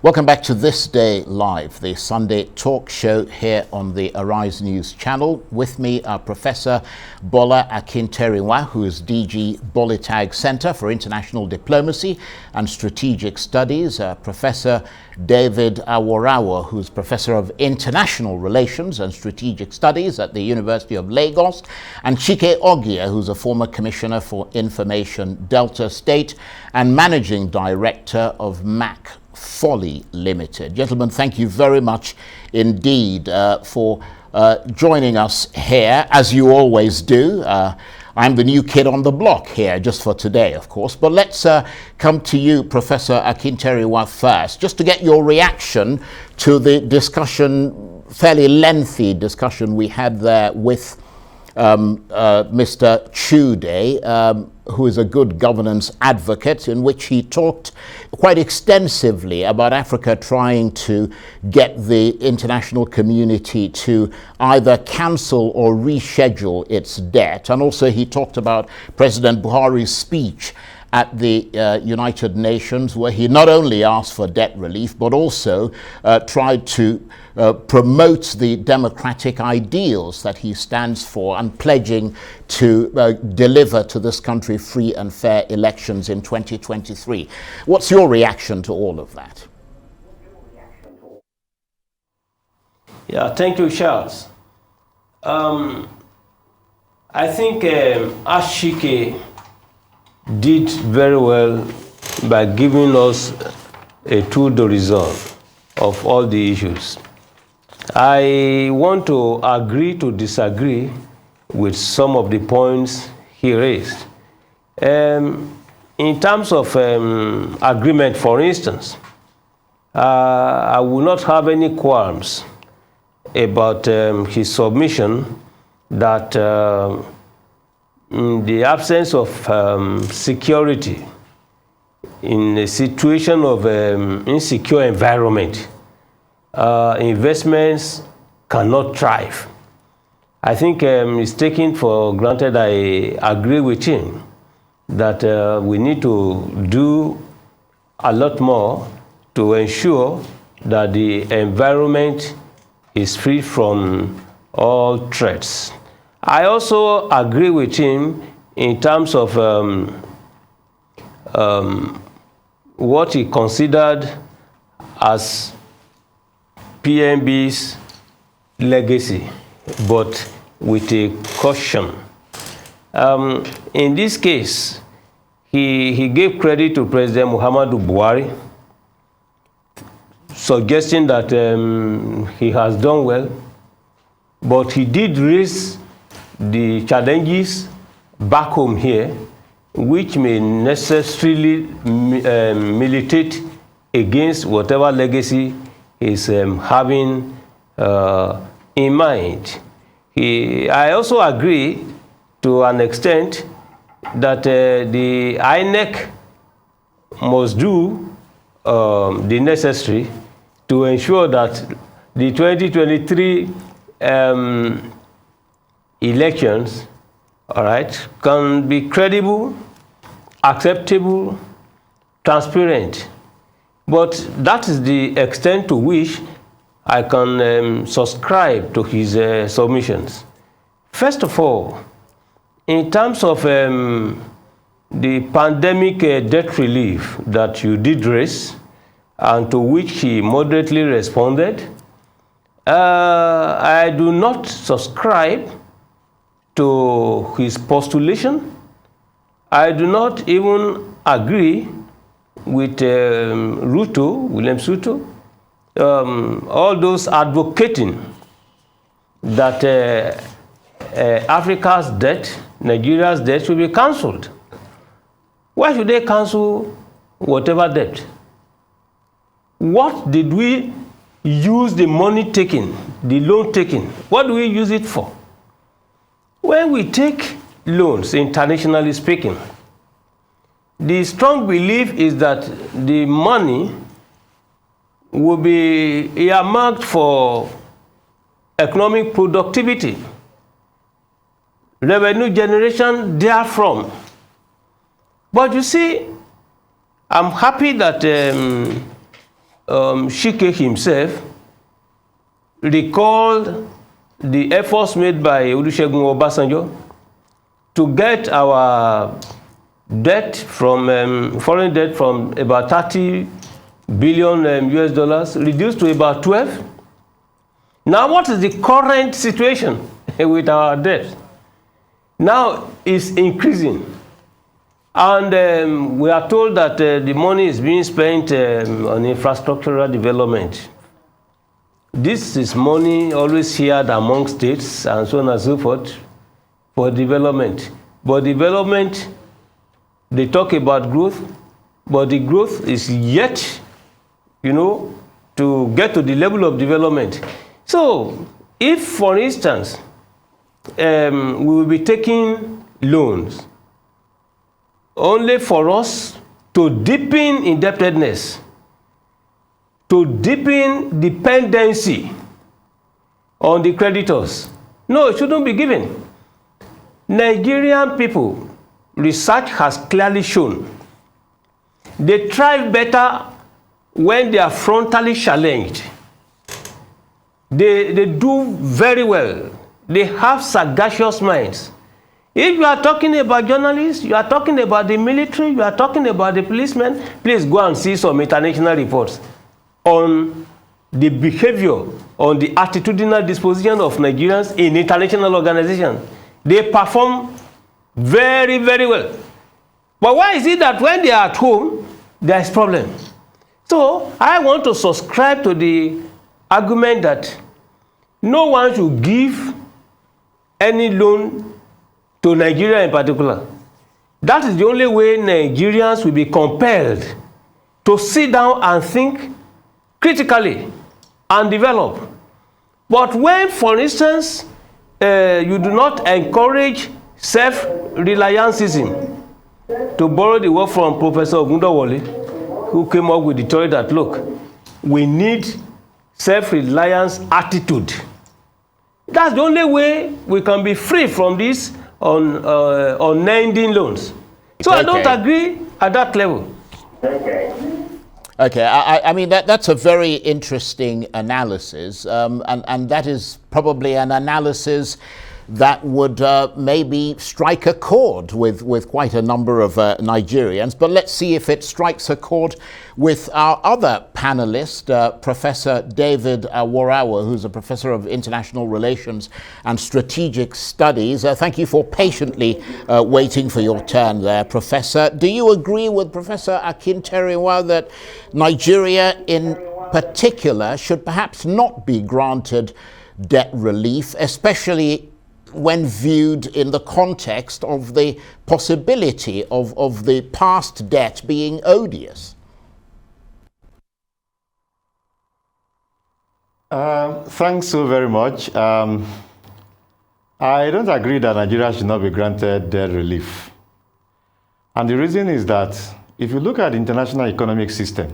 Welcome back to This Day Live, the Sunday talk show here on the Arise News channel. With me are Professor Bola Akinteriwa, who is DG Bolitag Center for International Diplomacy and Strategic Studies, Professor David Awarawa, who's Professor of International Relations and Strategic Studies at the University of Lagos, and Chike Ogie, who's a former Commissioner for Information, Delta State, and Managing Director of MAC Folly Limited. Gentlemen, thank you very much indeed for joining us here, as you always do. I'm the new kid on the block here, just for today, of course. But let's come to you, Professor Akinteriwa, first, just to get your reaction to the discussion, fairly lengthy discussion we had there with Mr. Chude, who is a good governance advocate, in which he talked quite extensively about Africa trying to get the international community to either cancel or reschedule its debt. And also he talked about President Buhari's speech at the United Nations, where he not only asked for debt relief, but also tried to promote the democratic ideals that he stands for, and pledging to deliver to this country free and fair elections in 2023. What's your reaction to all of that? Yeah, thank you, Charles. I think Ashike did very well by giving us a tool to resolve of all the issues. I want to agree to disagree with some of the points he raised. In terms of agreement, for instance, I will not have any qualms about his submission that in the absence of security, in a situation of insecure environment, investments cannot thrive. I think it's taken for granted. I agree with him that we need to do a lot more to ensure that the environment is free from all threats. I also agree with him in terms of what he considered as PNB's legacy, but with a caution. In this case, he gave credit to President Muhammadu Buhari, suggesting that he has done well, but he did raise the challenges back home here, which may necessarily militate against whatever legacy he's having in mind. I also agree to an extent that the INEC must do the necessary to ensure that the 2023 elections, all right, can be credible, acceptable, transparent. But that is the extent to which I can subscribe to his submissions. First of all, in terms of the pandemic debt relief that you did raise, and to which he moderately responded, I do not subscribe to his postulation. I do not even agree with William Ruto, all those advocating that Africa's debt, Nigeria's debt, should be cancelled. Why should they cancel whatever debt? What did we use the money taken, the loan taken? What do we use it for? When we take loans, internationally speaking, the strong belief is that the money will be earmarked for economic productivity, revenue generation therefrom. But you see, I'm happy that Shike himself recalled the efforts made by Olusegun Obasanjo to get our debt from foreign debt from about 30 billion US dollars reduced to about 12. Now, what is the current situation with our debt? Now it's increasing, and we are told that the money is being spent on infrastructural development. This is money always shared among states and so on and so forth for development. But development, they talk about growth, but the growth is yet, to get to the level of development. So, if, for instance, we will be taking loans only for us to deepen indebtedness, to deepen dependency on the creditors, no, it shouldn't be given. Nigerian people, research has clearly shown, they thrive better when they are frontally challenged. They do very well. They have sagacious minds. If you are talking about journalists, you are talking about the military, you are talking about the policemen, please go and see some international reports on the behavior, on the attitudinal disposition of Nigerians in international organizations. They perform very, very well. But why is it that when they are at home, there is problem? So I want to subscribe to the argument that no one should give any loan to Nigeria in particular. That is the only way Nigerians will be compelled to sit down and think critically and develop. But when, for instance, you do not encourage self-relianceism, to borrow the word from Professor Ogundawole, who came up with the theory that, look, we need self-reliance attitude. That's the only way we can be free from this unending loans. So I don't agree at that level. Okay, I mean, that's a very interesting analysis, and that is probably an analysis that would maybe strike a chord with quite a number of Nigerians. But let's see if it strikes a chord with our other panelist, Professor David Warawa, who's a professor of international relations and strategic studies. Thank you for patiently waiting for your turn there, Professor. Do you agree with Professor Akinteriwa that Nigeria in particular should perhaps not be granted debt relief, especially when viewed in the context of the possibility of the past debt being odious? Thanks so very much. I don't agree that Nigeria should not be granted debt relief. And the reason is that if you look at the international economic system,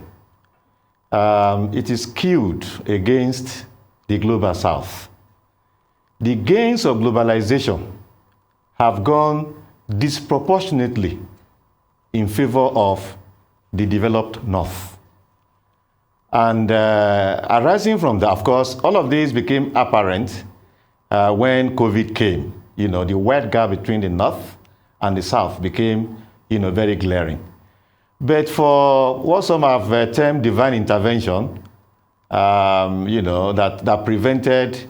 it is skewed against the global south. The gains of globalization have gone disproportionately in favor of the developed north. And arising from that, of course, all of this became apparent when COVID came. The wide gap between the north and the south became, very glaring. But for what some have termed divine intervention, that prevented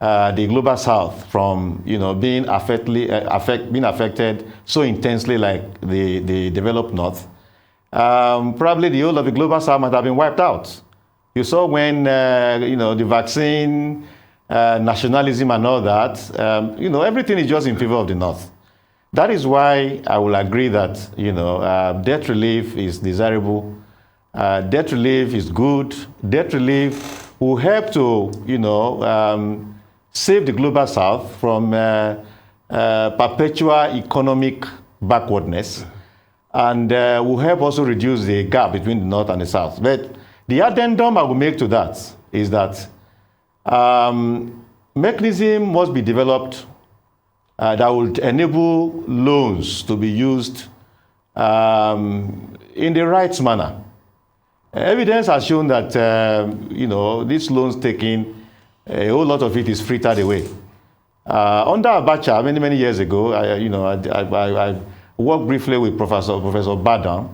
the global south from, being affected so intensely like the developed north, probably the whole of the global south might have been wiped out. You saw when, the vaccine, nationalism and all that, everything is just in favor of the north. That is why I will agree that, debt relief is desirable. Debt relief is good. Debt relief will help to, save the global south from perpetual economic backwardness, and will help also reduce the gap between the north and the south. But the addendum I will make to that is that mechanism must be developed that will enable loans to be used in the right manner. Evidence has shown that, these loans taken, a whole lot of it is frittered away. Under Abacha, many years ago, I worked briefly with Professor Badam.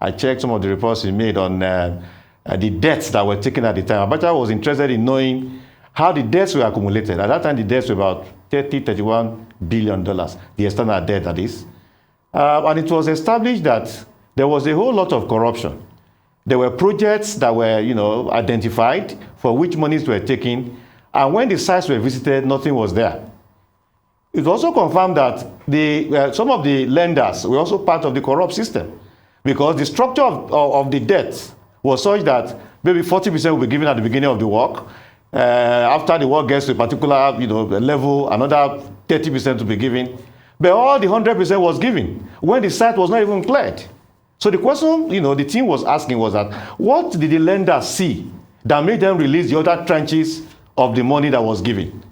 I checked some of the reports he made on the debts that were taken at the time. Abacha was interested in knowing how the debts were accumulated. At that time, the debts were about $31 billion, the external debt, that is. And it was established that there was a whole lot of corruption. There were projects that were, identified for which monies were taken, and when the sites were visited, nothing was there. It also confirmed that some of the lenders were also part of the corrupt system, because the structure of the debt was such that maybe 40% will be given at the beginning of the work. After the work gets to a particular level, another 30% to be given. But all the 100% was given when the site was not even cleared. So the question, the team was asking was that, what did the lenders see that made them release the other tranches of the money that was given?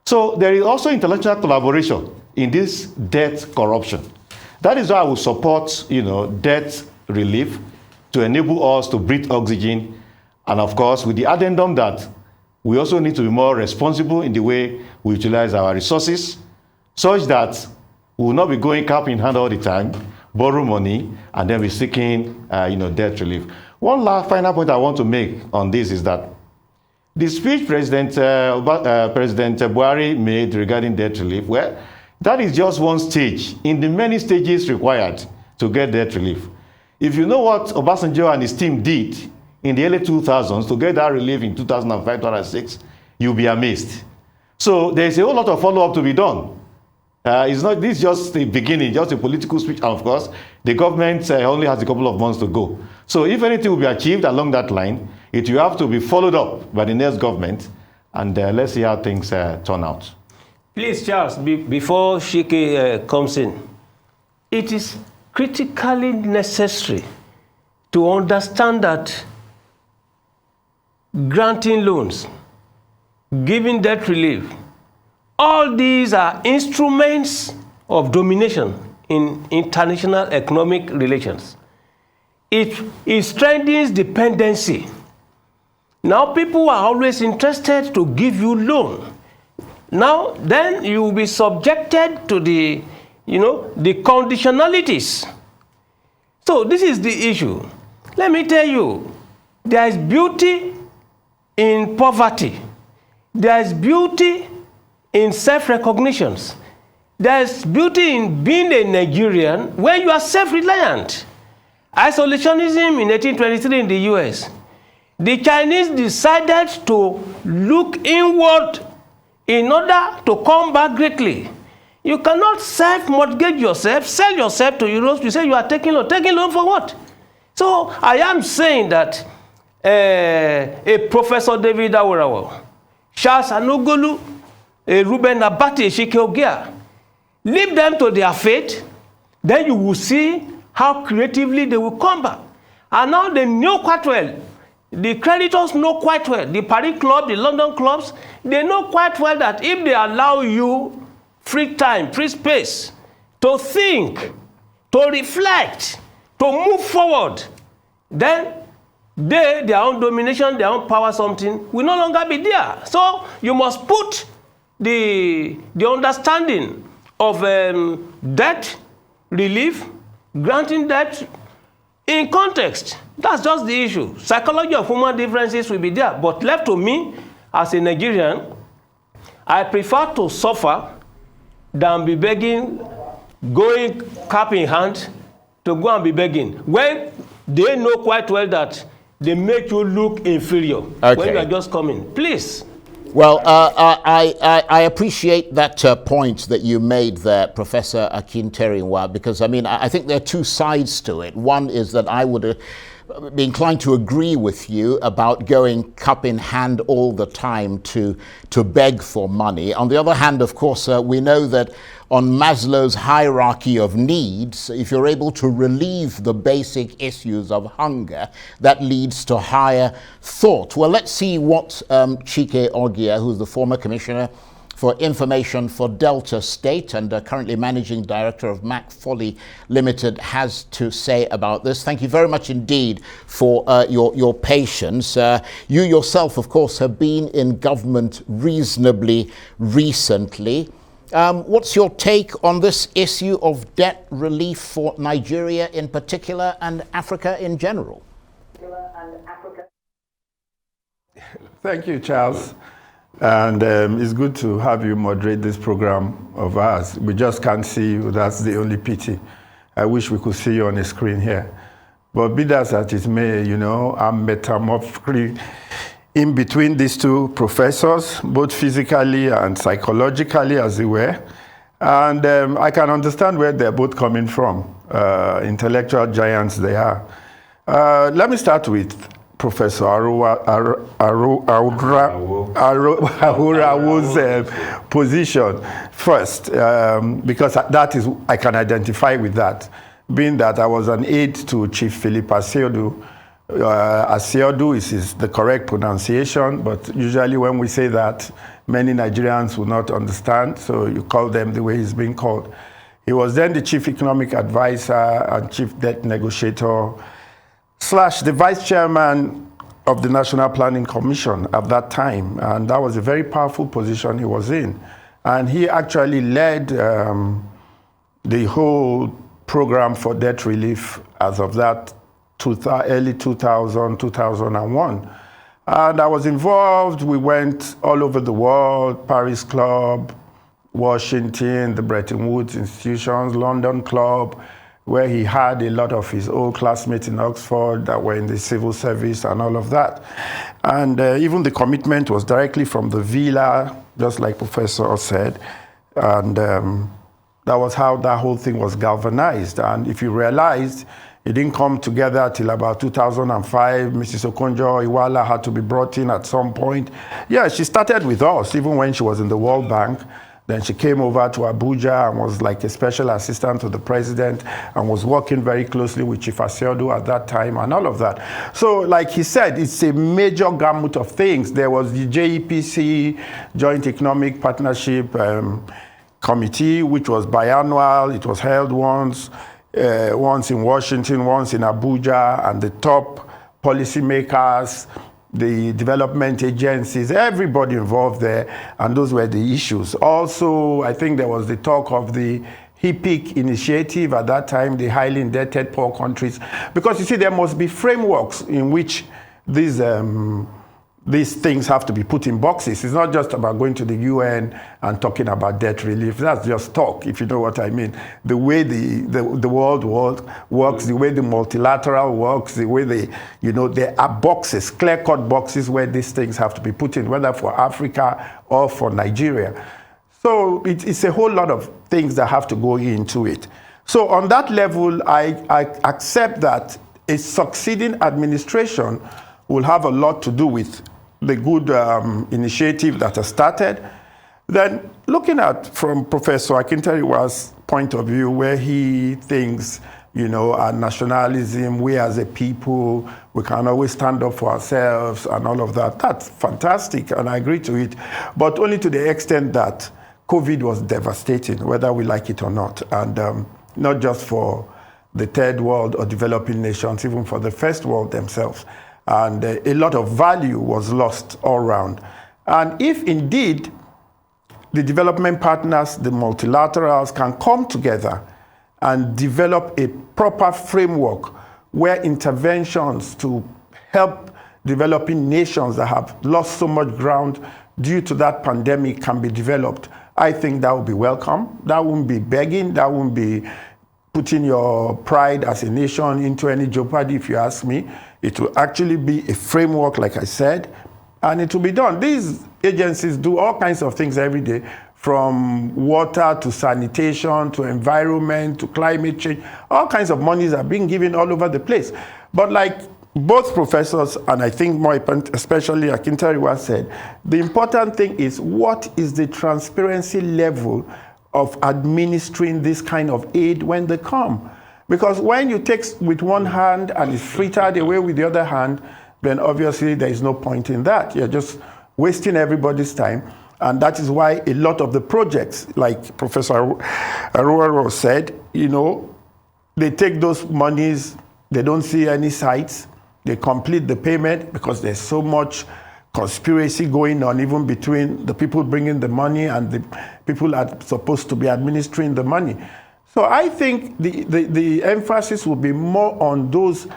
So there is also international collaboration in this debt corruption. That is why I would support, debt relief to enable us to breathe oxygen. And of course, with the addendum that we also need to be more responsible in the way we utilize our resources, such that we will not be going cap in hand all the time, borrow money, and then be seeking, debt relief. One last final point I want to make on this is that the speech President Buhari made regarding debt relief, well, that is just one stage in the many stages required to get debt relief. If you know what Obasanjo and his team did in the early 2000s to get that relief in 2005, 2006, you'll be amazed. So there's a whole lot of follow-up to be done. This is just the beginning, just a political speech. And of course, the government only has a couple of months to go. So if anything will be achieved along that line, it will have to be followed up by the next government. And let's see how things turn out. Please, Charles, before Shike comes in, it is critically necessary to understand that granting loans, giving debt relief, all these are instruments of domination in international economic relations. It strengthens dependency. Now people are always interested to give you loan. Now then you will be subjected to the conditionalities. So this is the issue. Let me tell you, there is beauty in poverty. There is beauty in self-recognition. There is beauty in being a Nigerian when you are self-reliant. Isolationism in 1823 in the US. The Chinese decided to look inward in order to come back greatly. You cannot self-mortgage yourself, sell yourself to Europe. You say you are taking loan. Taking loan for what? So I am saying that a Professor David Awurawa, Charles Anogolu, a Ruben Abati, Shike Ogia, leave them to their fate, then you will see how creatively they will come back. And now they know quite well, the creditors know quite well, the Paris club, the London clubs, they know quite well that if they allow you free time, free space to think, to reflect, to move forward, then their own domination, their own power something will no longer be there. So you must put the understanding of debt relief, granting debt in context. That's just the issue. Psychology of human differences will be there. But left to me, as a Nigerian, I prefer to suffer than be begging, going cap in hand to go and be begging. When they know quite well that they make you look inferior when you are just coming. Please. Well, I appreciate that point that you made there, Professor Akinteriwa, because I think there are two sides to it. One is that I would be inclined to agree with you about going cup in hand all the time to beg for money. On the other hand, of course, we know that on Maslow's hierarchy of needs, if you're able to relieve the basic issues of hunger, that leads to higher thought. Well, let's see what Chike Ogia, who's the former commissioner for Information for Delta State and currently Managing Director of Mac Folly Limited, has to say about this. Thank you very much indeed for your patience. You yourself, of course, have been in government reasonably recently. What's your take on this issue of debt relief for Nigeria in particular and Africa in general? Thank you, Charles. And it's good to have you moderate this program of ours. We just can't see you. That's the only pity. I wish we could see you on the screen here. But be that as it may, you know, I'm metamorphically in between these two professors, both physically and psychologically, as they were. And I can understand where they're both coming from. Intellectual giants they are. Let me start with Professor Ahurawo's position first, because that is, I can identify with that, being that I was an aide to Chief Philip Asiodu. Asiodu is the correct pronunciation, but usually when we say that, many Nigerians will not understand, so you call them the way he's being called. He was then the Chief Economic Advisor and Chief Debt Negotiator / the Vice Chairman of the National Planning Commission at that time, and that was a very powerful position he was in. And he actually led the whole program for debt relief as of that early 2000, 2001. And I was involved. We went all over the world: Paris Club, Washington, the Bretton Woods institutions, London Club, where he had a lot of his old classmates in Oxford that were in the civil service and all of that. And even the commitment was directly from the villa, just like Professor said. And that was how that whole thing was galvanized. And if you realized, it didn't come together till about 2005. Mrs. Okonjo-Iweala had to be brought in at some point. Yeah, she started with us, even when she was in the World Bank. Then she came over to Abuja and was like a special assistant to the president and was working very closely with Chief Asiodu at that time and all of that. So like he said, it's a major gamut of things. There was the JEPC, Joint Economic Partnership Committee, which was biannual. It was held once in Washington, once in Abuja, and the top policymakers, the development agencies, everybody involved there, and those were the issues. Also, I think there was the talk of the HIPIC initiative at that time, the highly indebted poor countries, because you see, there must be frameworks in which these things have to be put in boxes. It's not just about going to the UN and talking about debt relief. That's just talk, if you know what I mean. The way the world works, the way the multilateral works, the way there are boxes, clear-cut boxes where these things have to be put in, whether for Africa or for Nigeria. So it's a whole lot of things that have to go into it. So on that level, I accept that a succeeding administration will have a lot to do with the good initiative that has started. Then looking at from Professor Akinteriwa's point of view, where he thinks, our nationalism, we as a people, we can always stand up for ourselves and all of that. That's fantastic, and I agree to it, but only to the extent that COVID was devastating, whether we like it or not, and not just for the third world or developing nations, even for the first world themselves. And a lot of value was lost all around. And if indeed the development partners, the multilaterals, can come together and develop a proper framework where interventions to help developing nations that have lost so much ground due to that pandemic can be developed, I think that would be welcome. That wouldn't be begging. That wouldn't be putting your pride as a nation into any jeopardy, if you ask me. It will actually be a framework, like I said, and it will be done. These agencies do all kinds of things every day, from water to sanitation to environment to climate change. All kinds of monies are being given all over the place. But like both professors, and I think more especially Akinteriwa said, the important thing is, what is the transparency level of administering this kind of aid when they come? Because when you take with one hand and it's frittered away with the other hand, then obviously there is no point in that. You're just wasting everybody's time. And that is why a lot of the projects, like Professor Aruaro said, they take those monies, they don't see any sites, they complete the payment because there's so much conspiracy going on, even between the people bringing the money and the people that are supposed to be administering the money. So I think the emphasis will be more on those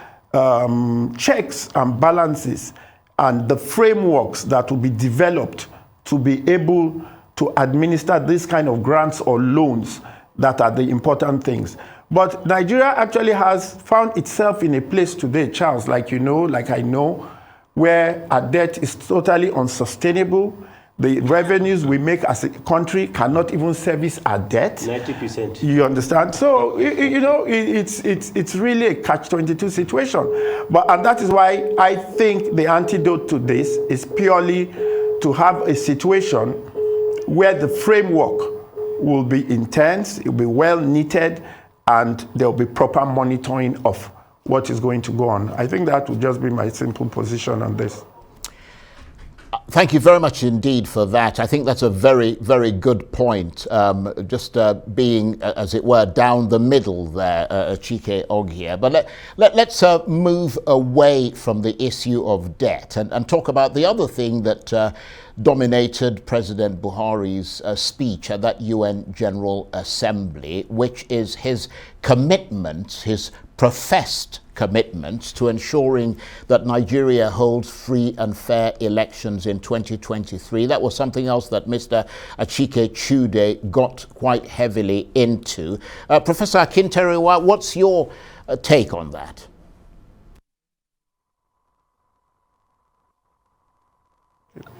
checks and balances and the frameworks that will be developed to be able to administer this kind of grants or loans that are the important things. But Nigeria actually has found itself in a place today, Charles, like I know, where our debt is totally unsustainable. The revenues we make as a country cannot even service our debt. 90%. You understand? So, it's really a catch-22 situation. And that is why I think the antidote to this is purely to have a situation where the framework will be intense, it will be well knitted, and there will be proper monitoring of what is going to go on. I think that would just be my simple position on this. Thank you very much indeed for that. I think that's a very, very good point. Just being, as it were, down the middle there, Chike Ogie. But let's move away from the issue of debt and talk about the other thing that dominated President Buhari's speech at that UN General Assembly, which is his commitment, his professed commitment to ensuring that Nigeria holds free and fair elections in 2023. That was something else that Mr. Achike Chude got quite heavily into. Professor Akinteriwa, what's your take on that?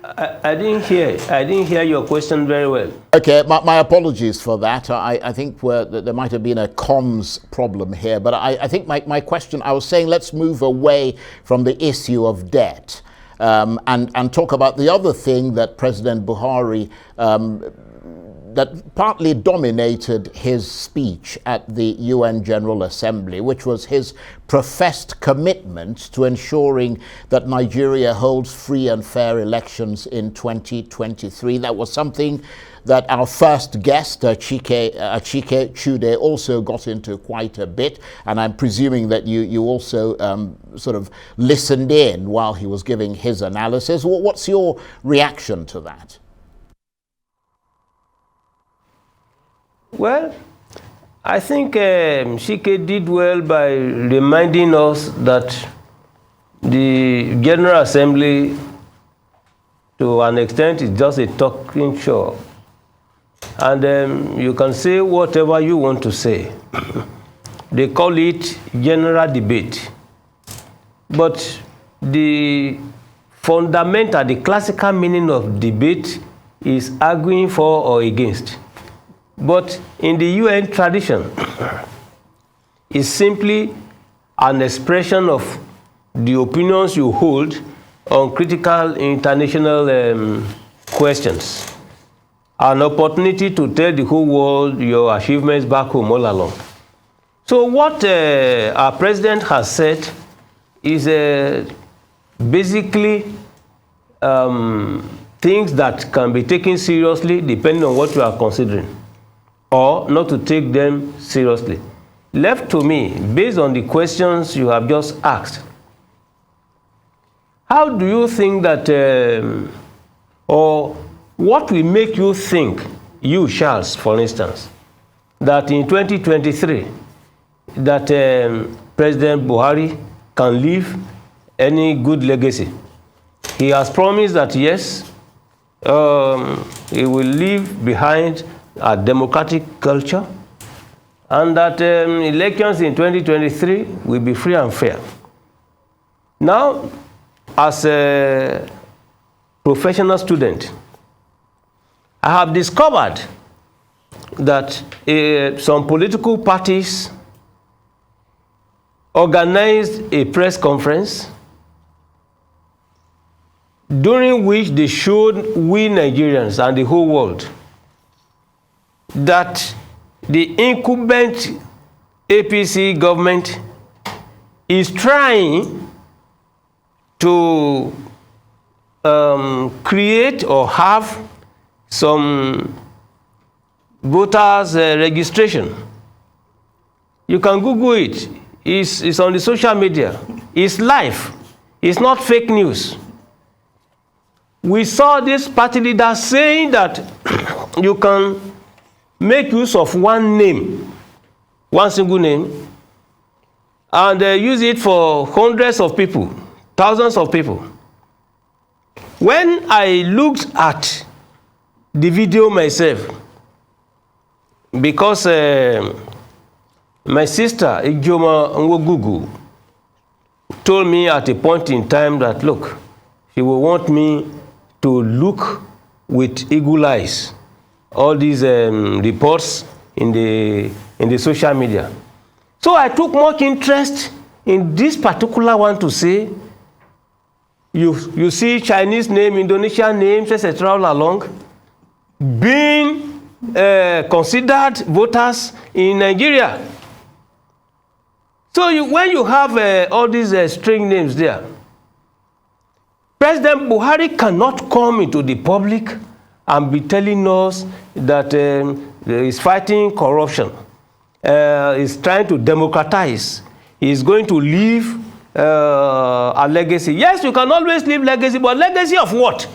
I didn't hear your question very well. Okay, my apologies for that. I think there might have been a comms problem here, but I think my question, I was saying let's move away from the issue of debt and talk about the other thing that President Buhari that partly dominated his speech at the UN General Assembly, which was his professed commitment to ensuring that Nigeria holds free and fair elections in 2023. That was something that our first guest, Achike Chude, also got into quite a bit, and I'm presuming that you also sort of listened in while he was giving his analysis. What's your reaction to that? Well, I think Chike did well by reminding us that the General Assembly, to an extent, is just a talking show. And you can say whatever you want to say. They call it general debate. But the fundamental, the classical meaning of debate is arguing for or against. But in the UN tradition, it's simply an expression of the opinions you hold on critical international questions. An opportunity to tell the whole world your achievements back home all along. So what our president has said is basically things that can be taken seriously depending on what you are considering, or not to take them seriously. Left to me, based on the questions you have just asked, how do you think that, or what will make you think, you Charles, for instance, that in 2023, that President Buhari can leave any good legacy? He has promised that yes, he will leave behind a democratic culture, and that elections in 2023 will be free and fair. Now, as a professional student, I have discovered that some political parties organized a press conference during which they showed we Nigerians and the whole world that the incumbent APC government is trying to create or have some voters registration. You can Google it. It's on the social media. It's live. It's not fake news. We saw this party leader saying that you can make use of one name, one single name, and use it for hundreds of people, thousands of people. When I looked at the video myself, because my sister, Ijoma Nwogugu, told me at a point in time that, look, she will want me to look with eagle eyes all these reports in the social media. So I took much interest in this particular one to say, you see Chinese name, Indonesian names, etc. all along, being considered voters in Nigeria. So when you have all these string names there, President Buhari cannot come into the public and be telling us that he's fighting corruption, he's trying to democratize, he's going to leave a legacy. Yes, you can always leave legacy, but legacy of what?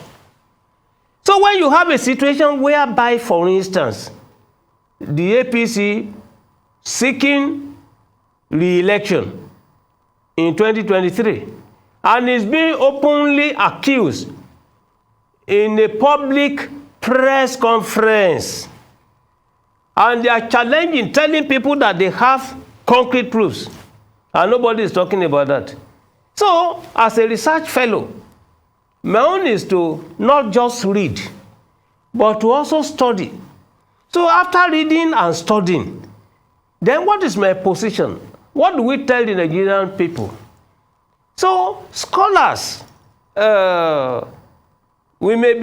So when you have a situation whereby, for instance, the APC seeking re-election in 2023 and is being openly accused in a public press conference, and they are challenging, telling people that they have concrete proofs, and nobody is talking about that. So as a research fellow, my own is to not just read, but to also study. So after reading and studying, then what is my position? What do we tell the Nigerian people? So scholars, we may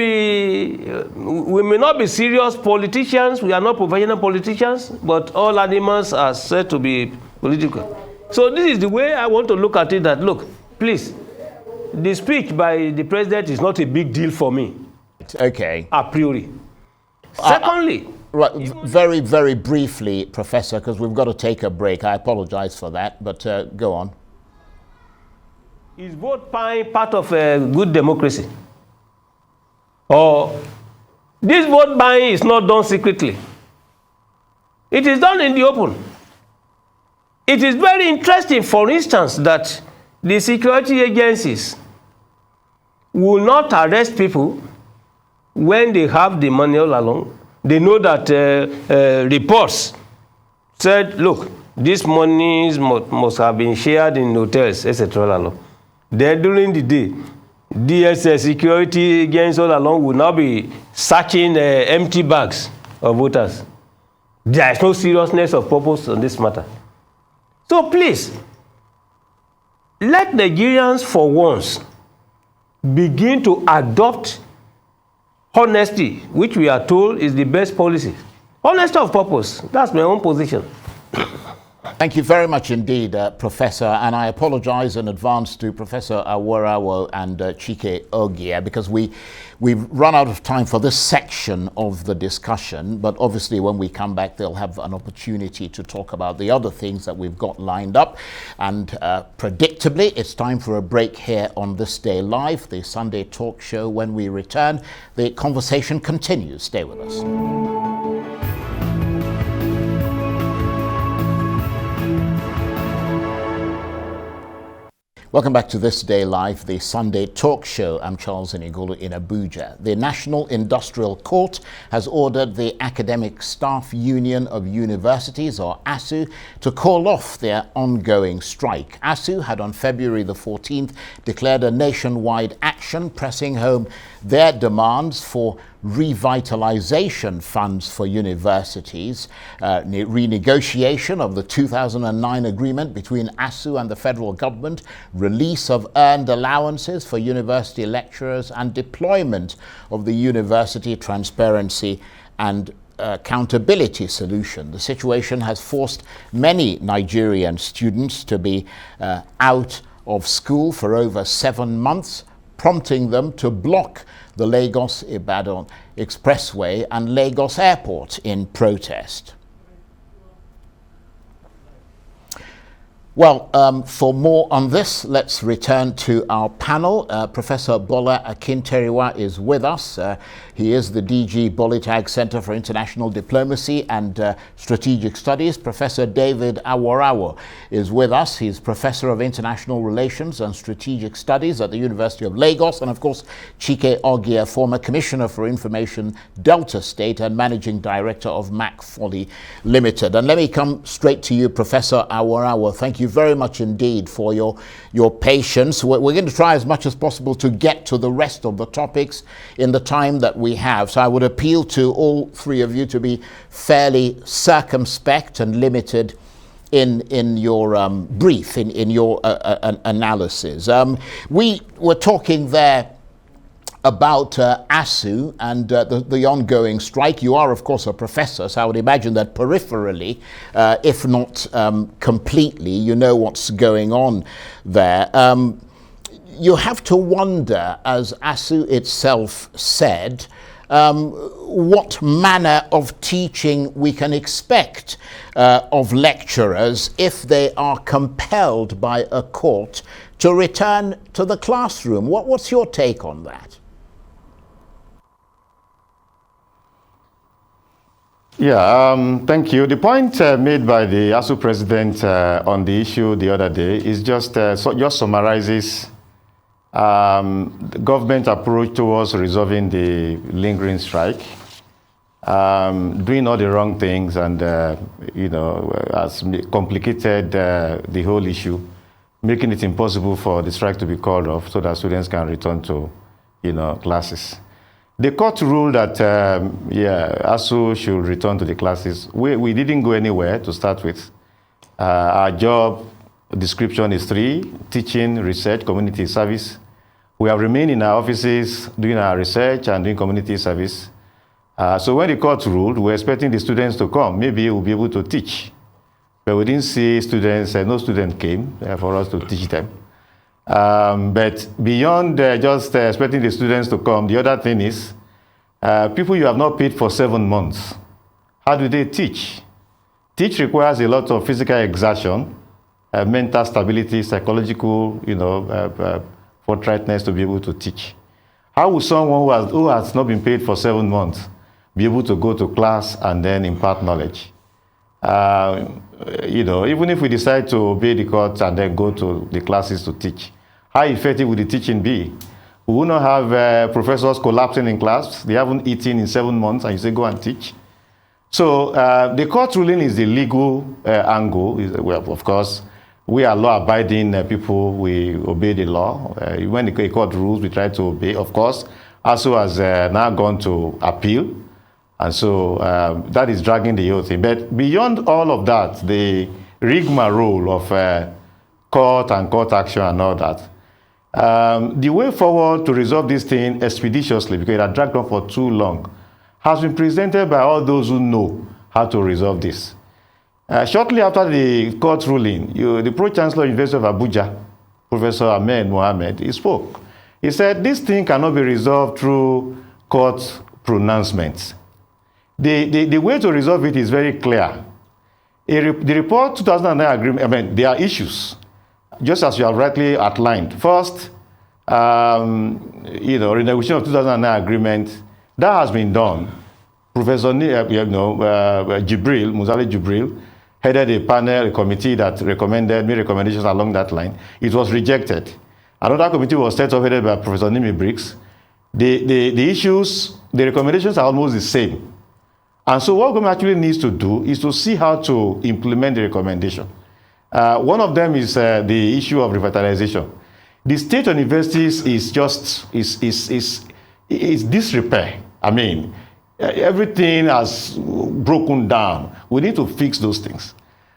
not be serious politicians, we are not professional politicians, but all animals are said to be political. So this is the way I want to look at it, that look, please, the speech by the president is not a big deal for me. Okay. A priori. Secondly, right, very, very briefly, Professor, because we've got to take a break. I apologize for that, but go on. Is vote buying part of a good democracy? Or this vote buying is not done secretly? It is done in the open. It is very interesting, for instance, that the security agencies will not arrest people when they have the money all along. They know that reports said, look, these monies must have been shared in hotels, etc. Then during the day, DSS security agents all along will now be searching empty bags of voters. There is no seriousness of purpose on this matter. So please, let Nigerians for once begin to adopt honesty, which we are told is the best policy. Honesty of purpose, that's my own position. Thank you very much indeed, Professor, and I apologize in advance to Professor Awarawo and Chike Ogia, because we've run out of time for this section of the discussion, but obviously when we come back they'll have an opportunity to talk about the other things that we've got lined up, and predictably it's time for a break here on This Day Live, the Sunday talk show. When we return, the conversation continues. Stay with us. Welcome back to This Day Live, the Sunday talk show. I'm Charles Inigulu in Abuja. The National Industrial Court has ordered the Academic Staff Union of Universities, or ASU, to call off their ongoing strike. ASU had on February the 14th declared a nationwide action pressing home their demands for revitalization funds for universities, renegotiation of the 2009 agreement between ASU and the federal government, release of earned allowances for university lecturers, and deployment of the University Transparency and Accountability Solution. The situation has forced many Nigerian students to be out of school for over 7 months, prompting them to block the Lagos-Ibadan Expressway and Lagos Airport in protest. Well, for more on this, let's return to our panel. Professor Bola Akinteriwa is with us. He is the DG Bolitag Center for International Diplomacy and Strategic Studies. Professor David Awarawo is with us. He's Professor of International Relations and Strategic Studies at the University of Lagos. And of course, Chike Ogie, former Commissioner for Information, Delta State, and Managing Director of Mac Folly Limited. And let me come straight to you, Professor Awarawo. Thank you very much indeed for your patience. We're going to try as much as possible to get to the rest of the topics in the time that we have. So I would appeal to all three of you to be fairly circumspect and limited in your brief, in your analysis. We were talking there about ASU and the ongoing strike. You are, of course, a professor, so I would imagine that peripherally, if not completely, you know what's going on there. You have to wonder, as ASU itself said, what manner of teaching we can expect of lecturers if they are compelled by a court to return to the classroom. What's your take on that? Yeah, thank you. The point made by the ASU president on the issue the other day is just summarizes the government approach towards resolving the lingering strike, doing all the wrong things, and has complicated the whole issue, making it impossible for the strike to be called off so that students can return to classes. The court ruled that, ASU should return to the classes. We didn't go anywhere to start with. Our job description is 3, teaching, research, community service. We have remained in our offices doing our research and doing community service. So when the court ruled, we were expecting the students to come. Maybe we'll be able to teach. But we didn't see students, no student came for us to teach them. But beyond just expecting the students to come, the other thing is people you have not paid for 7 months. How do they teach? Teach requires a lot of physical exertion, mental stability, psychological, forthrightness to be able to teach. How will someone who has not been paid for 7 months be able to go to class and then impart knowledge? Even if we decide to obey the court and then go to the classes to teach, how effective will the teaching be? We will not have professors collapsing in class. They haven't eaten in 7 months, and you say, go and teach. So the court ruling is the legal angle. Well, of course, we are law-abiding people. We obey the law. When the court rules, we try to obey. Of course, ASU has now gone to appeal. And so that is dragging the whole thing. But beyond all of that, the rigmarole of court and court action and all that, the way forward to resolve this thing expeditiously, because it had dragged on for too long, has been presented by all those who know how to resolve this. Shortly after the court ruling, the Pro-Chancellor of University of Abuja, Professor Ahmed Mohammed, he spoke. He said, this thing cannot be resolved through court pronouncements. The way to resolve it is very clear. The report 2009 agreement, there are issues, just as you have rightly outlined. First, renegotiation of 2009 agreement, that has been done. Professor Muzali Jibril, headed a panel, a committee that made recommendations along that line. It was rejected. Another committee was set up, headed by Professor Nimi Briggs. The issues, the recommendations are almost the same. And so what government actually needs to do is to see how to implement the recommendation. One of them is the issue of revitalization. The state universities is disrepair. I mean, everything has broken down. We need to fix those things.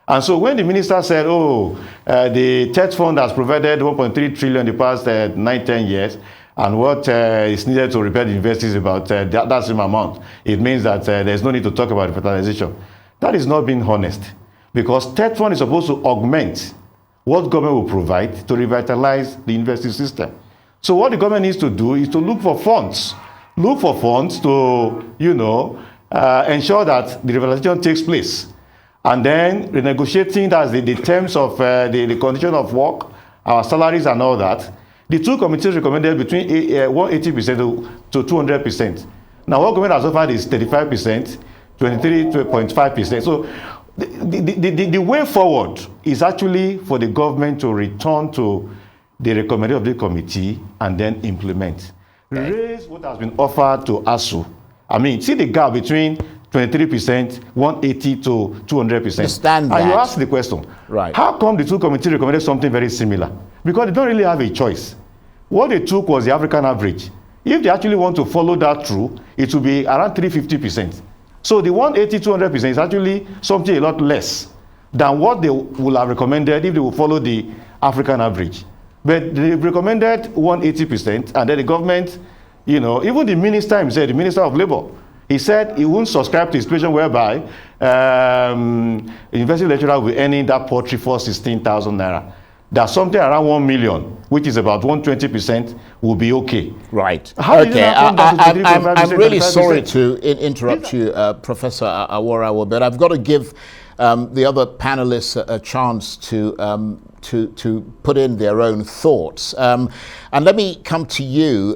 And so when the minister said, the TET fund has provided 1.3 trillion in the past 9-10 years, and what is needed to repair the universities is about that same amount, it means that there's no need to talk about revitalization. That is not being honest, because TET fund is supposed to augment what government will provide to revitalize the university system. So what the government needs to do is to look for funds look for funds to, ensure that the revitalization takes place. And then renegotiating, that's the terms of the condition of work, our salaries and all that. The two committees recommended between 180% to 200%. Now, what government has offered is 35%, 23.5%. So the way forward is actually for the government to return to the recommendation of the committee and then implement. Raise what has been offered to ASU. I mean, see the gap between 23%, 180 to 200%. Understand that. And you ask the question, right? How come the two committees recommended something very similar? Because they don't really have a choice. What they took was the African average. If they actually want to follow that through, it will be around 350%. So the 180, 200% is actually something a lot less than what they would have recommended if they would follow the African average. But they recommended 180%, and then the government, even the minister himself, the Minister of Labor, he said he won't subscribe to a situation whereby university lecturer will be earning that paltry for 16,000 naira. That something around 1 million, which is about 120%, will be okay. Right. How okay. I'm really sorry to interrupt you, Professor Awora, but I've got to give the other panelists a chance to put in their own thoughts. And let me come to you,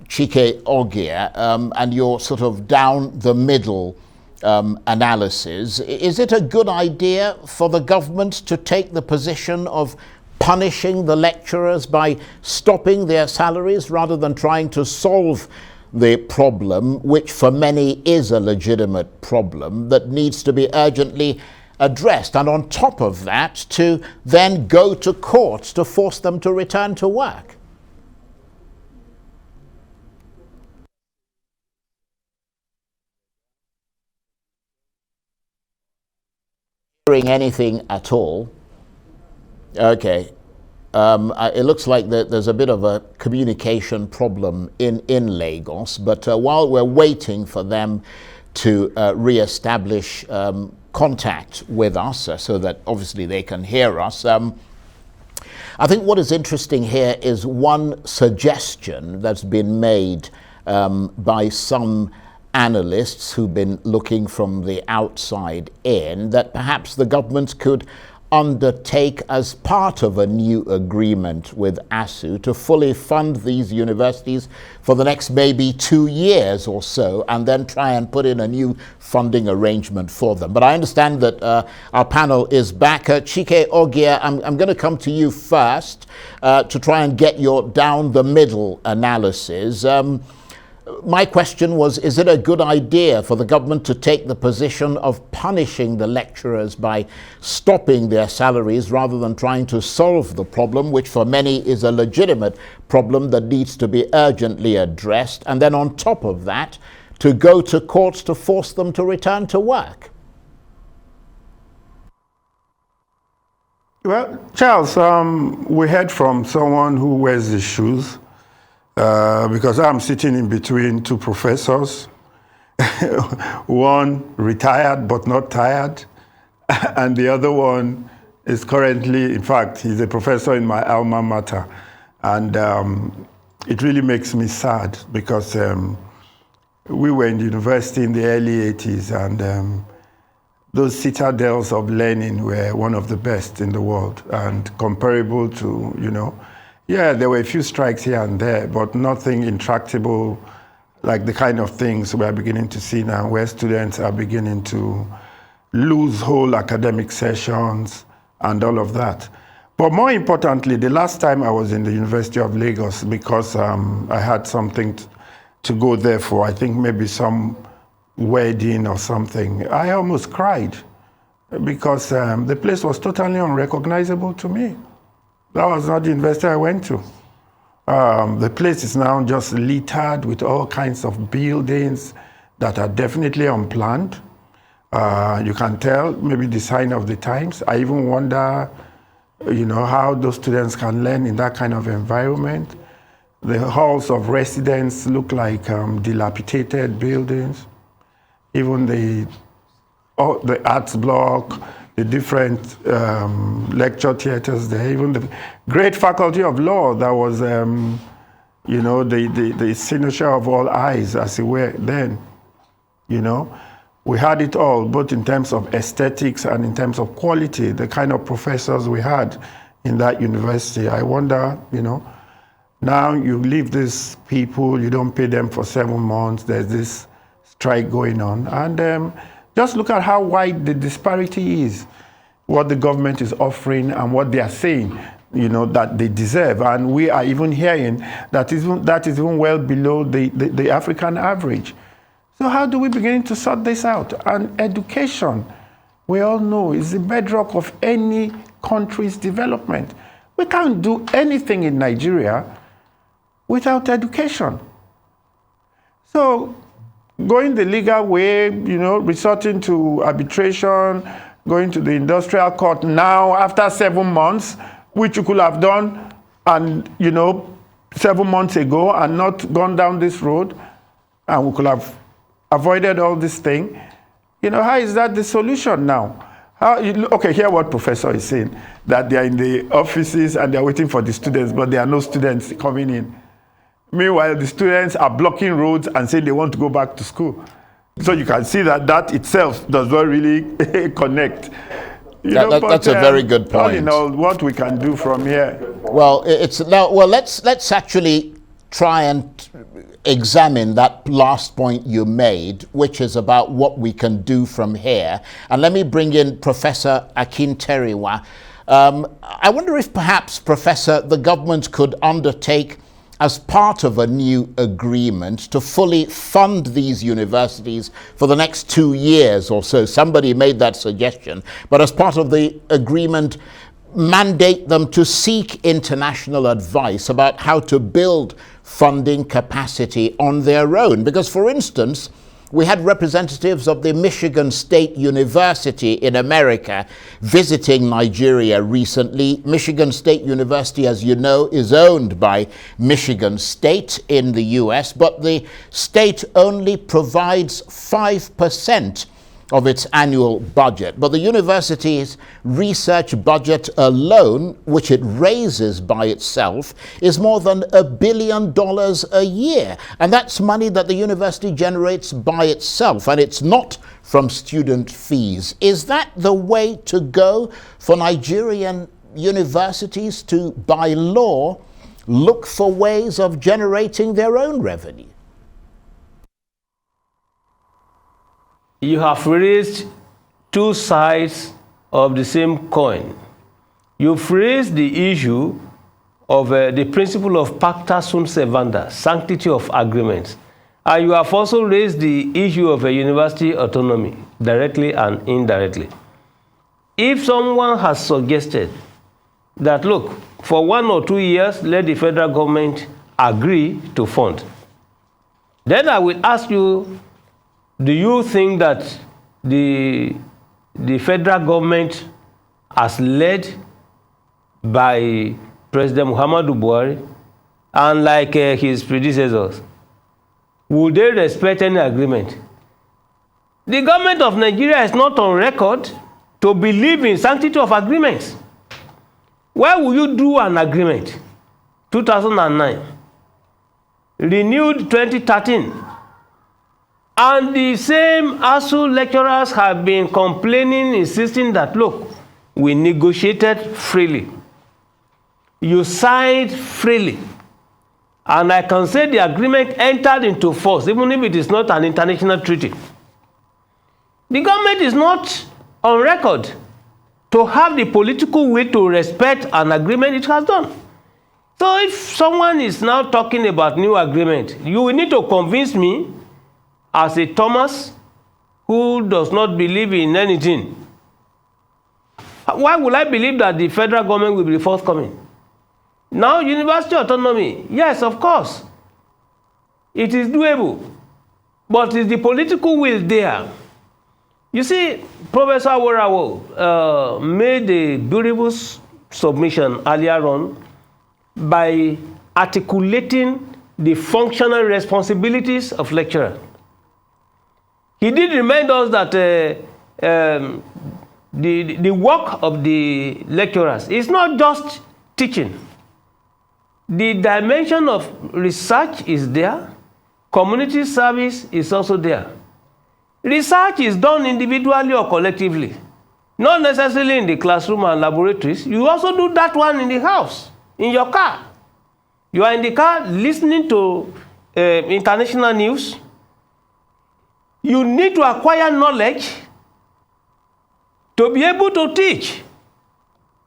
Chike Ogia, and your sort of down the middle analysis. Is it a good idea for the government to take the position of punishing the lecturers by stopping their salaries rather than trying to solve the problem, which for many is a legitimate problem that needs to be urgently addressed, and on top of that to then go to courts to force them to return to work? Anything at all? Okay. It looks like there's a bit of a communication problem in Lagos, but while we're waiting for them to re-establish contact with us so that obviously they can hear us, I think what is interesting here is one suggestion that's been made by some analysts who've been looking from the outside in, that perhaps the government could undertake as part of a new agreement with ASU to fully fund these universities for the next maybe 2 years or so, and then try and put in a new funding arrangement for them. But I understand that our panel is back. Chike Ogia, I'm going to come to you first to try and get your down the middle analysis. My question was, is it a good idea for the government to take the position of punishing the lecturers by stopping their salaries rather than trying to solve the problem, which for many is a legitimate problem that needs to be urgently addressed, and then on top of that, to go to courts to force them to return to work? Well, Charles, we heard from someone who wears the shoes. Because I'm sitting in between two professors, one retired but not tired, and the other one is currently, in fact, he's a professor in my alma mater. And it really makes me sad because we were in the university in the early 80s, and those citadels of learning were one of the best in the world and comparable to, yeah, there were a few strikes here and there, but nothing intractable like the kind of things we are beginning to see now, where students are beginning to lose whole academic sessions and all of that. But more importantly, the last time I was in the University of Lagos, because I had something to go there for, I think maybe some wedding or something, I almost cried because the place was totally unrecognizable to me. That was not the university I went to. The place is now just littered with all kinds of buildings that are definitely unplanned. You can tell maybe the sign of the times. I even wonder, how those students can learn in that kind of environment. The halls of residence look like dilapidated buildings. Even the arts block, the different lecture theaters there, even the great faculty of law that was you know, the signature of all eyes, as it were, then, you know. We had it all, both in terms of aesthetics and in terms of quality, the kind of professors we had in that university. I wonder, you know, now you leave these people, you don't pay them for 7 months, there's this strike going on. And just look at how wide the disparity is, what the government is offering and what they are saying, you know, that they deserve. And we are even hearing that is even well below the African average. So how do we begin to sort this out? And education, we all know, is the bedrock of any country's development. We can't do anything in Nigeria without education. So going the legal way, you know, resorting to arbitration, going to the industrial court now after 7 months, which you could have done, and, you know, 7 months ago and not gone down this road, and we could have avoided all this thing. You know, how is that the solution now? Okay, hear what professor is saying, that they are in the offices and they are waiting for the students, but there are no students coming in. Meanwhile, the students are blocking roads and saying they want to go back to school. So you can see that that itself does not really connect. That's a very good point. All in all, what we can do from here. Well, let's actually try and examine that last point you made, which is about what we can do from here. And let me bring in Professor Akinteriwa. I wonder if perhaps, Professor, the government could undertake, as part of a new agreement, to fully fund these universities for the next 2 years or so. Somebody made that suggestion. But as part of the agreement, mandate them to seek international advice about how to build funding capacity on their own. Because, for instance, we had representatives of the Michigan State University in America visiting Nigeria recently. Michigan State University, as you know, is owned by Michigan State in the US, but the state only provides 5% of its annual budget. But the university's research budget alone, which it raises by itself, is more than $1 billion a year. And that's money that the university generates by itself, and it's not from student fees. Is that the way to go for Nigerian universities to, by law, look for ways of generating their own revenue? You have raised two sides of the same coin. You've raised the issue of the principle of pacta sunt servanda, sanctity of agreements. And you have also raised the issue of a university autonomy, directly and indirectly. If someone has suggested that, look, for 1 or 2 years, let the federal government agree to fund, then I will ask you, do you think that the federal government, as led by President Muhammadu Buhari and like his predecessors, would they respect any agreement? The government of Nigeria is not on record to believe in sanctity of agreements. Why would you do an agreement? 2009, renewed 2013. And the same ASU lecturers have been complaining, insisting that, look, we negotiated freely. You signed freely. And I can say the agreement entered into force, even if it is not an international treaty. The government is not on record to have the political will to respect an agreement it has done. So if someone is now talking about new agreement, you will need to convince me, as a Thomas who does not believe in anything, why would I believe that the federal government will be forthcoming? Now, university autonomy, yes, of course, it is doable, but is the political will there? You see, Professor Awarawo made a beautiful submission earlier on by articulating the functional responsibilities of lecturers. He did remind us that the work of the lecturers is not just teaching. The dimension of research is there. Community service is also there. Research is done individually or collectively, not necessarily in the classroom and laboratories. You also do that one in the house, in your car. You are in the car listening to international news. You need to acquire knowledge to be able to teach.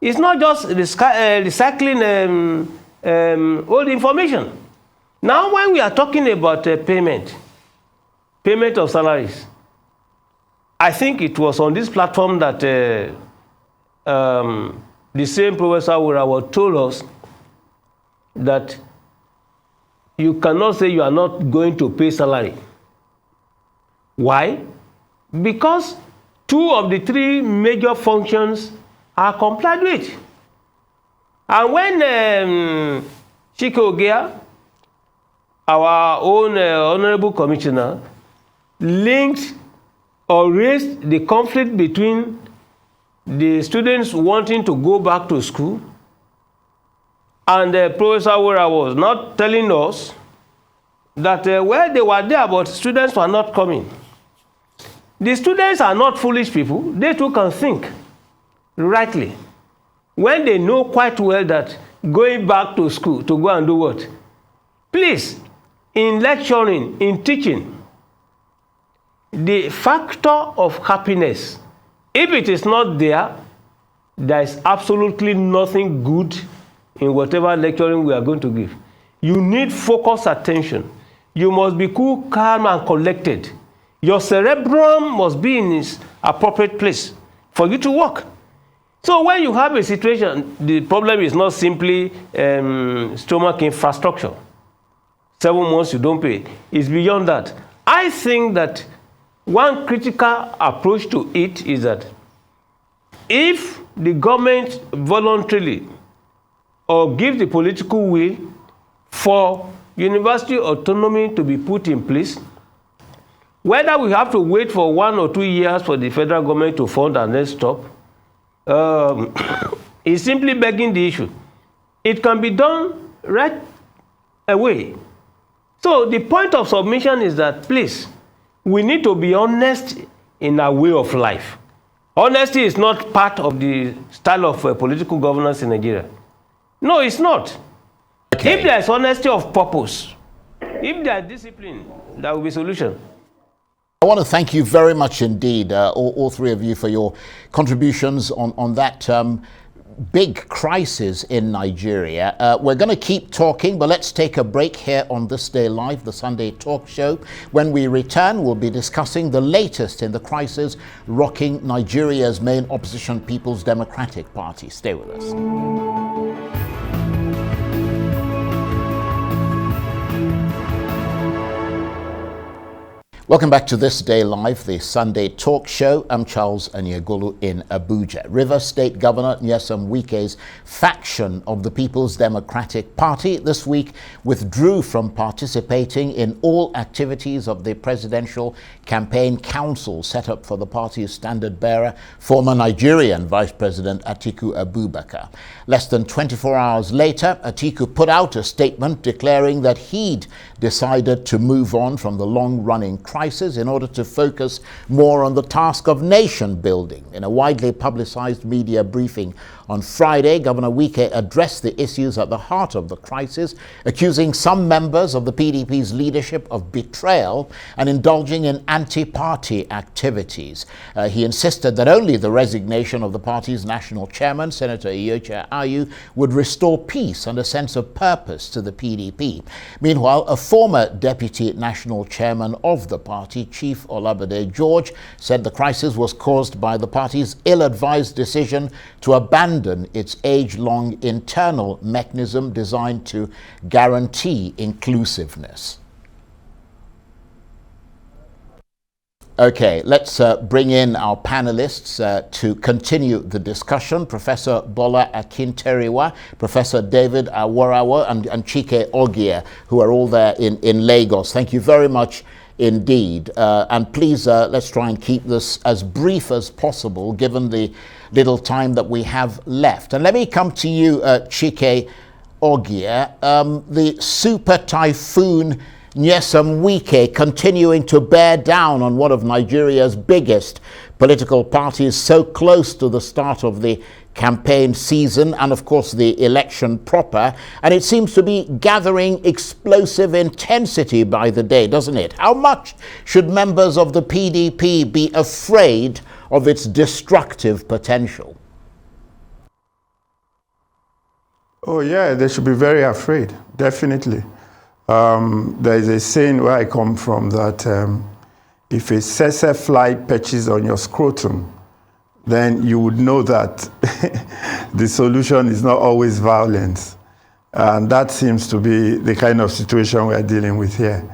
It's not just recycling old information. Now, when we are talking about payment of salaries, I think it was on this platform that the same Professor Wurawa told us that you cannot say you are not going to pay salary. Why? Because 2 of the 3 major functions are complied with. And when Chike Ogea, our own Honorable Commissioner, linked or raised the conflict between the students wanting to go back to school and Professor Wura was not telling us that well, they were there, but students were not coming. The students are not foolish people. They too can think rightly when they know quite well that going back to school to go and do what? Please, in lecturing, in teaching, the factor of happiness, if it is not there, there is absolutely nothing good in whatever lecturing we are going to give. You need focused attention. You must be cool, calm, and collected. Your cerebrum must be in its appropriate place for you to work. So when you have a situation, the problem is not simply stomach infrastructure. 7 months you don't pay. It's beyond that. I think that one critical approach to it is that if the government voluntarily or give the political will for university autonomy to be put in place, whether we have to wait for 1 or 2 years for the federal government to fund and then stop, is simply begging the issue. It can be done right away. So the point of submission is that, please, we need to be honest in our way of life. Honesty is not part of the style of political governance in Nigeria. No, it's not. Okay. If there is honesty of purpose, if there is discipline, there will be solution. I want to thank you very much indeed, all 3 of you, for your contributions on that big crisis in Nigeria. We're going to keep talking, but let's take a break here on This Day Live, the Sunday talk show. When we return, we'll be discussing the latest in the crisis rocking Nigeria's main opposition, People's Democratic Party. Stay with us. Welcome back to This Day Live, the Sunday talk show. I'm Charles Anyegolu in Abuja. Rivers State Governor Nyesom Wike's faction of the People's Democratic Party this week withdrew from participating in all activities of the Presidential Campaign Council set up for the party's standard bearer, former Nigerian Vice President Atiku Abubakar. Less than 24 hours later, Atiku put out a statement declaring that he'd decided to move on from the long-running crisis in order to focus more on the task of nation building. In a widely publicized media briefing on Friday, Governor Wike addressed the issues at the heart of the crisis, accusing some members of the PDP's leadership of betrayal and indulging in anti-party activities. He insisted that only the resignation of the party's national chairman, Senator Iyorchia Ayu, would restore peace and a sense of purpose to the PDP. Meanwhile, a former deputy national chairman of the party, Chief Olabode George, said the crisis was caused by the party's ill-advised decision to abandon its age-long internal mechanism designed to guarantee inclusiveness. Okay, let's bring in our panelists to continue the discussion. Professor Bola Akinteriwa, Professor David Awarawa, and Chike Ogea, who are all there in Lagos. Thank you very much indeed. And please, let's try and keep this as brief as possible, given the little time that we have left. And let me come to you, Chike Ogier, the super typhoon Nyesom Wike continuing to bear down on one of Nigeria's biggest political parties so close to the start of the campaign season and of course the election proper, and it seems to be gathering explosive intensity by the day, doesn't it? How much should members of the PDP be afraid of its destructive potential? Oh yeah, they should be very afraid, definitely. There is a saying where I come from that if a tsetse fly perches on your scrotum, then you would know that the solution is not always violence. And that seems to be the kind of situation we are dealing with here.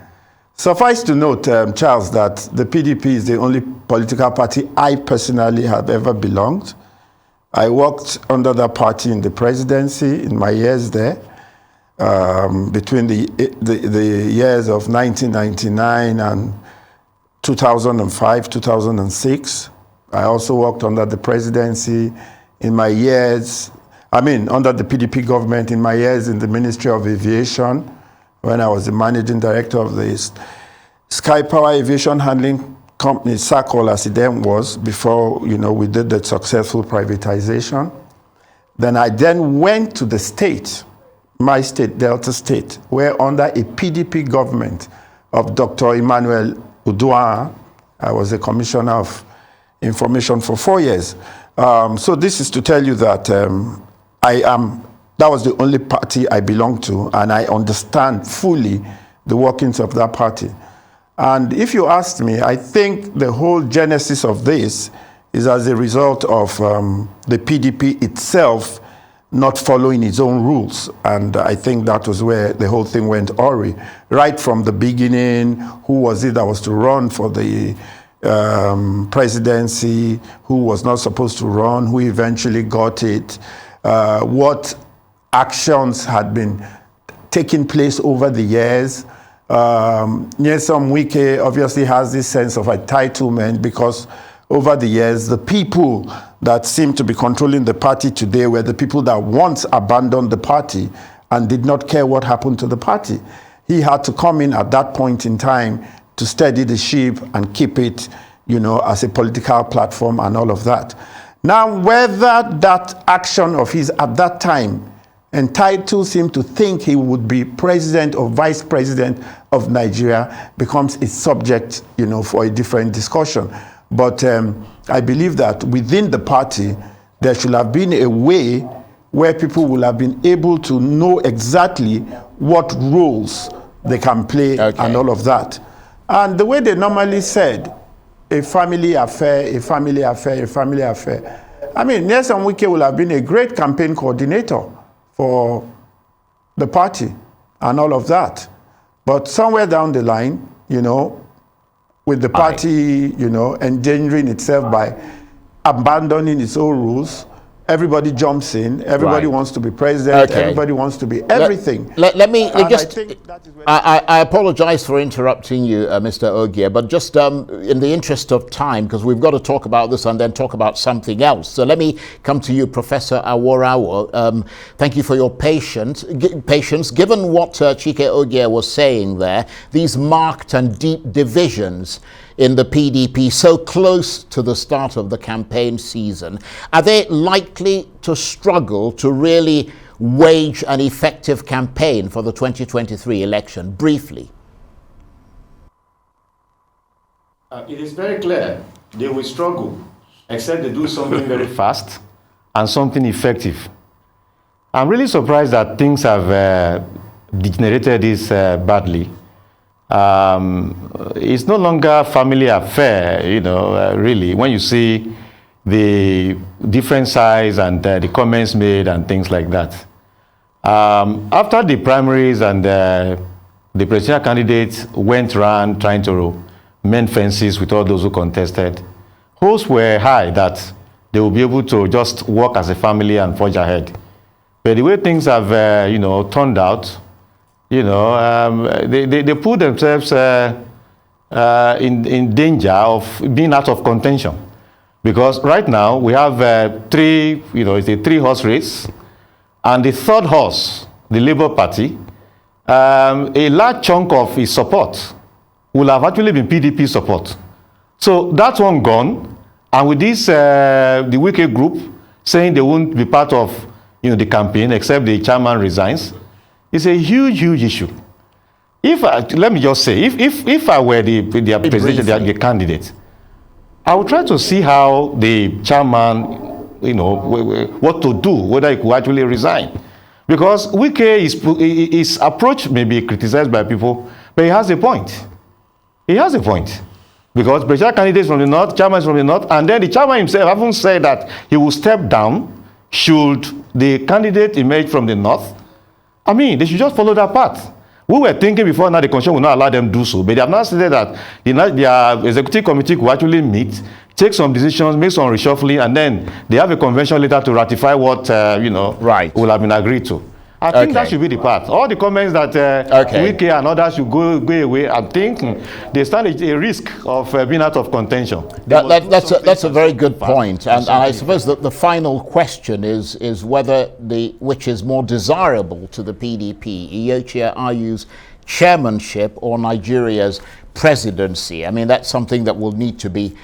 Suffice to note, Charles, that the PDP is the only political party I personally have ever belonged. I worked under that party in the presidency in my years there. Between the years of 1999 and 2005, 2006. I also worked under the presidency in my years, under the PDP government in my years in the Ministry of Aviation, when I was the managing director of the Sky Power Aviation Handling Company, SACOL as it then was, before we did the successful privatization. Then I went to the state, my state, Delta State, where under a PDP government of Dr. Emmanuel Udua, I was a commissioner of information for 4 years. So this is to tell you that that was the only party I belonged to, and I understand fully the workings of that party. And if you asked me, I think the whole genesis of this is as a result of the PDP itself not following its own rules. And I think that was where the whole thing went awry. Right from the beginning, who was it that was to run for the presidency, who was not supposed to run, who eventually got it, what actions had been taking place over the years. Nyesom Wike obviously has this sense of entitlement because over the years, the people that seem to be controlling the party today were the people that once abandoned the party and did not care what happened to the party. He had to come in at that point in time to steady the ship and keep it, as a political platform and all of that. Now, whether that action of his at that time entitles him to think he would be president or vice president of Nigeria becomes a subject, for a different discussion. But I believe that within the party, there should have been a way where people will have been able to know exactly what roles they can play and all of that. And the way they normally said, a family affair, a family affair, a family affair. Nyesom Wike will have been a great campaign coordinator for the party and all of that. But somewhere down the line, with the party, endangering itself by abandoning its own rules, everybody jumps in, everybody wants to be president, everybody wants to be everything. Let me just, I apologize for interrupting you, Mr. Ogier, but just in the interest of time, because we've got to talk about this and then talk about something else. So let me come to you, Professor Aworawo. Thank you for your patience. Given what Chike Ogier was saying there, these marked and deep divisions in the PDP so close to the start of the campaign season, are they likely to struggle to really wage an effective campaign for the 2023 election? Briefly. It is very clear they will struggle, except they do something very fast and something effective. I'm really surprised that things have degenerated this badly. It's no longer a family affair, really, when you see the different sides and the comments made and things like that. After the primaries and the presidential candidates went around trying to mend fences with all those who contested, hopes were high that they will be able to just work as a family and forge ahead. But the way things have, turned out, they put themselves in danger of being out of contention. Because right now we have it's a 3-horse race, and the third horse, the Labour Party, a large chunk of his support will have actually been PDP support. So that's one gone. And with this, the Wike group saying they won't be part of the campaign except the chairman resigns, it's a huge, huge issue. Let me just say, if I were the president, the candidate, I would try to see how the chairman, what to do, whether he could actually resign. Because Wike, his approach may be criticized by people, but he has a point. He has a point. Because presidential candidates from the north, chairman is from the north, and then the chairman himself haven't said that he will step down should the candidate emerge from the north. I mean, they should just follow that path. We were thinking before now the constitution will not allow them to do so, but they have not said that their executive committee will actually meet, take some decisions, make some reshuffling, and then they have a convention later to ratify what will have been agreed to. I think that should be the path. All the comments that Wike and others should go away, I think they stand a risk of being out of contention. That's a very good point. And I suppose that the final question is whether which is more desirable to the PDP, Iyorchia Ayu's chairmanship or Nigeria's presidency. I mean, that's something that will need to be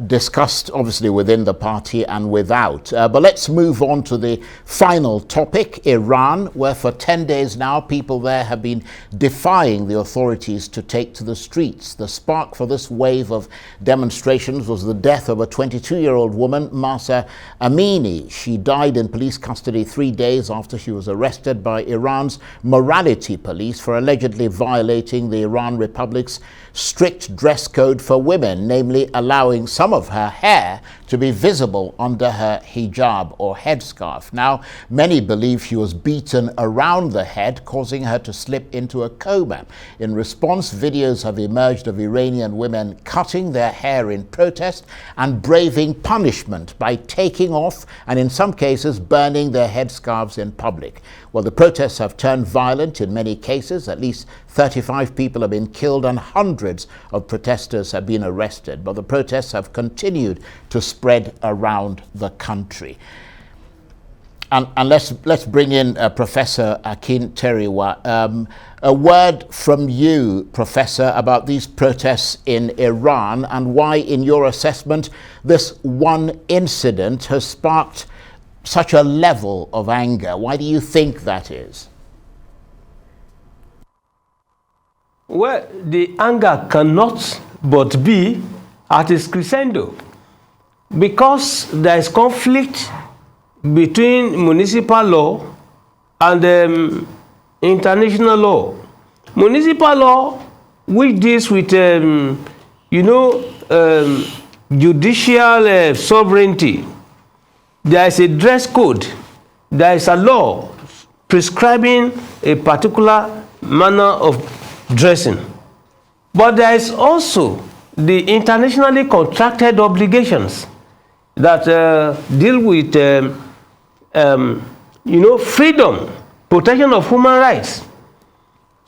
discussed, obviously, within the party and without. But let's move on to the final topic, Iran, where for 10 days now, people there have been defying the authorities to take to the streets. The spark for this wave of demonstrations was the death of a 22-year-old woman, Mahsa Amini. She died in police custody 3 days after she was arrested by Iran's morality police for allegedly violating the Iran Republic's strict dress code for women, namely allowing some of her hair to be visible under her hijab or headscarf. Now, many believe she was beaten around the head, causing her to slip into a coma. In response, videos have emerged of Iranian women cutting their hair in protest and braving punishment by taking off and in some cases burning their headscarves in public. Well, the protests have turned violent in many cases. At least 35 people have been killed and hundreds of protesters have been arrested. But the protests have continued to spread around the country. And let's bring in Professor Akin Teriwa. A word from you, Professor, about these protests in Iran and why, in your assessment, this one incident has sparked such a level of anger. Why do you think that is? Well, the anger cannot but be at its crescendo because there is conflict between municipal law and international law. Municipal law, which deals with, judicial sovereignty. There is a dress code. There is a law prescribing a particular manner of dressing. But there is also the internationally contracted obligations that deal with, freedom, protection of human rights.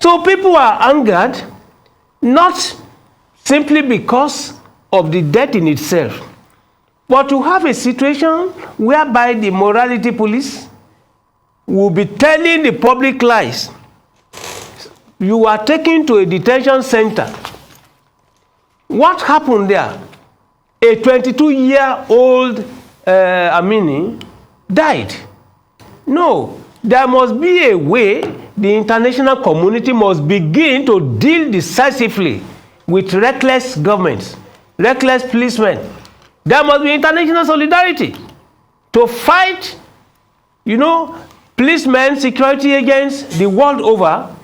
So people are angered not simply because of the death in itself, but to have a situation whereby the morality police will be telling the public lies. You are taken to a detention center. What happened there? A 22-year-old Amini died. No, there must be a way the international community must begin to deal decisively with reckless governments, reckless policemen. There must be international solidarity to fight, policemen, security agents the world over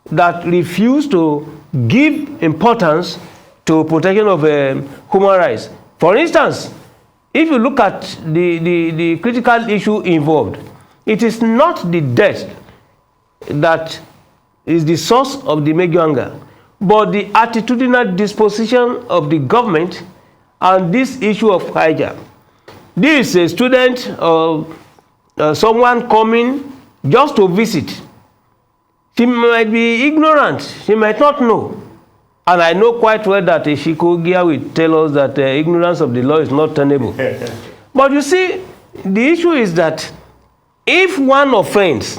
that refuse to give importance to protection of human rights. For instance, if you look at the critical issue involved, it is not the death that is the source of the major anger, but the attitudinal disposition of the government and this issue of hijab. This is a student or someone coming just to visit. She might be ignorant, she might not know. And I know quite well that Shikogia will tell us that ignorance of the law is not tenable. But you see, the issue is that if one offense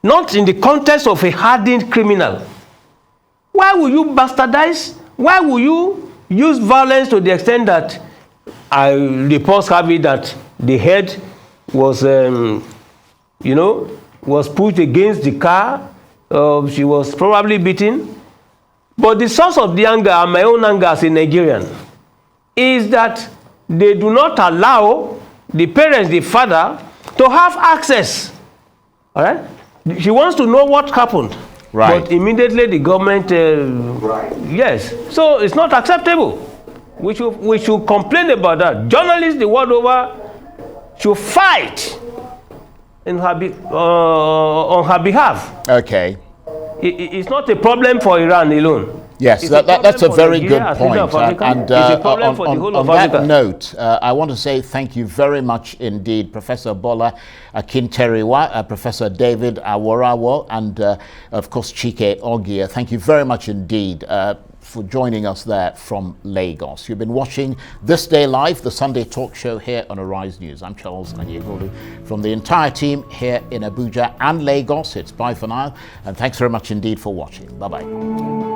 not in the context of a hardened criminal. Why will you bastardize? Why will you use violence to the extent that reports have it that the head was, was pushed against the car? She was probably beaten. But the source of the anger, and my own anger as a Nigerian, is that they do not allow the parents, the father, to have access. All right? She wants to know what happened. Right. But immediately the government, yes. So it's not acceptable. We should complain about that. Journalists the world over should fight on her behalf. Okay. It's not a problem for Iran alone. Yes, that's a very good point. And on that note, I want to say thank you very much indeed, Professor Bola Akinteriwa, Professor David Aworawo, and of course Chike Ogie. Thank you very much indeed for joining us there from Lagos. You've been watching This Day Live, the Sunday talk show here on Arise News. I'm Charles Anyegolu. From the entire team here in Abuja and Lagos, it's bye for now, and thanks very much indeed for watching. Bye-bye.